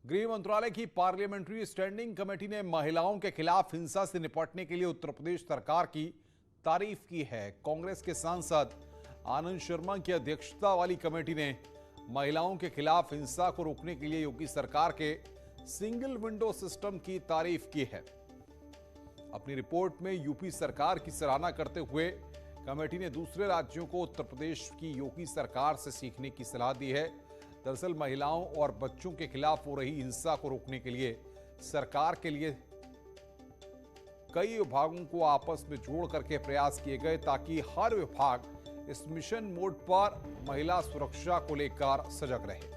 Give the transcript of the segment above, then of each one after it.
गृह मंत्रालय की पार्लियामेंट्री स्टैंडिंग कमेटी ने महिलाओं के खिलाफ हिंसा से निपटने के लिए उत्तर प्रदेश सरकार की तारीफ की है। कांग्रेस के सांसद आनंद शर्मा की अध्यक्षता वाली कमेटी ने महिलाओं के खिलाफ हिंसा को रोकने के लिए योगी सरकार के सिंगल विंडो सिस्टम की तारीफ की है। अपनी रिपोर्ट में यूपी सरकार की सराहना करते हुए कमेटी ने दूसरे राज्यों को उत्तर प्रदेश की योगी सरकार से सीखने की सलाह दी है। दरअसल महिलाओं और बच्चों के खिलाफ हो रही हिंसा को रोकने के लिए सरकार के लिए कई विभागों को आपस में जोड़ करके प्रयास किए गए ताकि हर विभाग इस मिशन मोड पर महिला सुरक्षा को लेकर सजग रहे।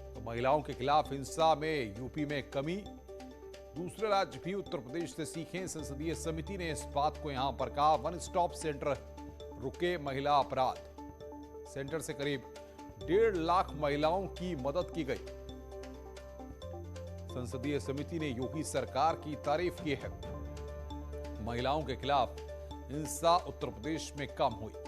तो महिलाओं के खिलाफ हिंसा में यूपी में कमी, दूसरे राज्य भी उत्तर प्रदेश से सीखें। संसदीय समिति ने इस बात को यहां पर कहा। वन स्टॉप सेंटर रुके महिला अपराध सेंटर से करीब 1.5 लाख महिलाओं की मदद की गई। संसदीय समिति ने योगी सरकार की तारीफ की है। महिलाओं के खिलाफ हिंसा उत्तर प्रदेश में कम हुई।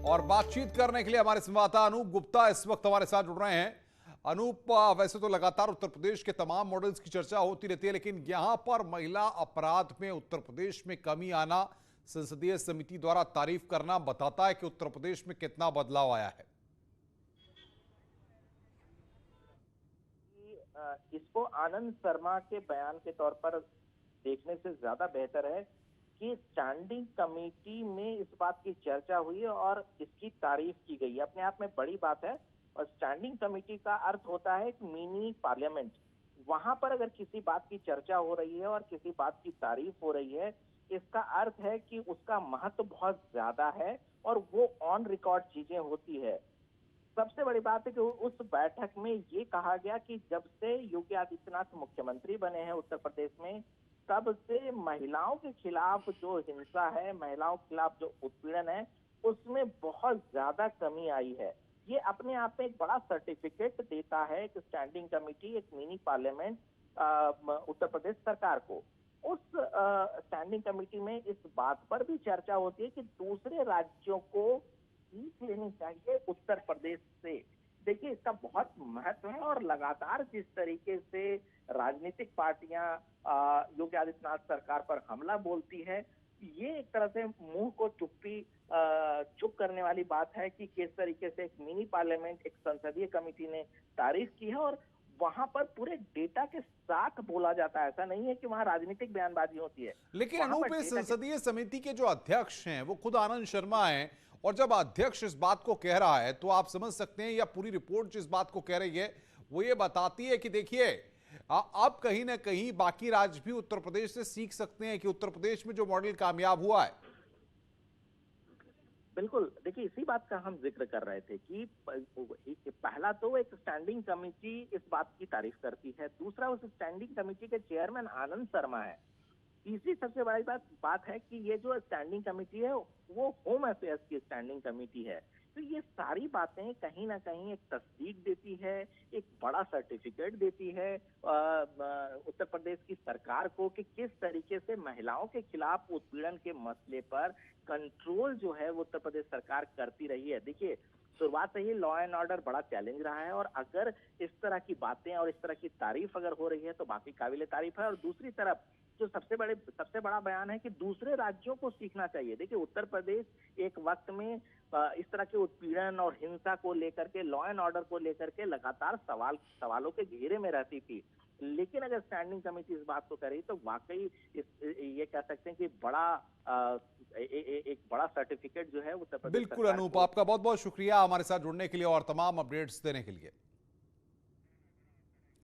और बातचीत करने के लिए हमारे संवाददाता अनूप गुप्ता इस वक्त हमारे साथ जुड़ रहे हैं। अनूप, वैसे तो लगातार उत्तर प्रदेश के तमाम मॉडल्स की चर्चा होती रहती है, लेकिन यहां पर महिला अपराध में उत्तर प्रदेश में कमी आना, संसदीय समिति द्वारा तारीफ करना बताता है कि उत्तर प्रदेश में कितना बदलाव आया है। इसको आनंद शर्मा के बयान के तौर पर देखने से ज्यादा बेहतर है कि स्टैंडिंग कमेटी में इस बात की चर्चा हुई और इसकी तारीफ की गई। अपने आप में बड़ी बात है। और स्टैंडिंग कमेटी का अर्थ होता है एक मिनी पार्लियामेंट। वहां पर अगर किसी बात की चर्चा हो रही है और किसी बात की तारीफ हो रही है, इसका अर्थ है कि उसका महत्व बहुत ज्यादा है और वो ऑन रिकॉर्ड चीजें होती है। सबसे बड़ी बात है कि उस बैठक में ये कहा गया कि जब से योगी आदित्यनाथ मुख्यमंत्री बने हैं उत्तर प्रदेश में, तब से महिलाओं के खिलाफ जो हिंसा है, महिलाओं के खिलाफ जो उत्पीड़न है, उसमें बहुत ज्यादा कमी आई है। ये अपने आप में एक बड़ा सर्टिफिकेट देता है कि स्टैंडिंग कमेटी एक मिनी पार्लियामेंट उत्तर प्रदेश सरकार को। उस स्टैंडिंग कमेटी में इस बात पर भी चर्चा होती है कि दूसरे राज्यों को सीख लेनी चाहिए उत्तर प्रदेश से। देखिए, इसका बहुत महत्व है और लगातार जिस तरीके से राजनीतिक पार्टियां योगी आदित्यनाथ सरकार पर हमला बोलती है, ये एक तरह से मुंह को चुप करने वाली बात है कि किस तरीके से एक मिनी पार्लियामेंट, एक संसदीय कमेटी ने तारीफ की है और वहां पर पूरे डेटा के साथ बोला जाता है। ऐसा नहीं है कि वहां राजनीतिक बयानबाजी होती है। लेकिन अनूप, इस संसदीय समिति के जो अध्यक्ष हैं वो खुद आनंद शर्मा हैं, और जब अध्यक्ष इस बात को कह रहा है तो आप समझ सकते हैं, या पूरी रिपोर्ट जिस बात को कह रही है वो ये बताती है कि देखिए अब कहीं ना कहीं बाकी राज्य भी उत्तर प्रदेश से सीख सकते हैं कि उत्तर प्रदेश में जो मॉडल कामयाब हुआ है। बिल्कुल, देखिए इसी बात का हम जिक्र कर रहे थे कि पहला तो एक स्टैंडिंग कमेटी इस बात की तारीफ करती है, दूसरा उस स्टैंडिंग कमेटी के चेयरमैन आनंद शर्मा है, तीसरी सबसे बड़ी बात है कि ये जो स्टैंडिंग कमेटी है वो होम अफेयर्स की स्टैंडिंग कमेटी है। तो ये सारी बातें कहीं ना कहीं एक तस्दीक देती है, एक बड़ा सर्टिफिकेट देती है उत्तर प्रदेश की सरकार को कि किस तरीके से महिलाओं के खिलाफ उत्पीड़न के मसले पर कंट्रोल जो है वो उत्तर प्रदेश सरकार करती रही है। देखिए, शुरुआत से ही लॉ एंड ऑर्डर बड़ा चैलेंज रहा है और अगर इस तरह की बातें और इस तरह की तारीफ अगर हो रही है तो बाकी काबिले तारीफ है। और दूसरी तरफ जो सबसे बड़ा बयान है कि दूसरे राज्यों को सीखना चाहिए। देखिए, उत्तर प्रदेश एक वक्त में इस तरह के उत्पीड़न और हिंसा को लेकर के, लॉ एंड ऑर्डर को लेकर के लगातार सवालों के घेरे में रहती थी, लेकिन अगर स्टैंडिंग कमेटी इस बात को करे तो वाकई ये कह सकते हैं कि एक बड़ा सर्टिफिकेट जो है उत्तर प्रदेश। बिल्कुल अनूप, आपका बहुत बहुत शुक्रिया हमारे साथ जुड़ने के लिए और तमाम अपडेट्स देने के लिए।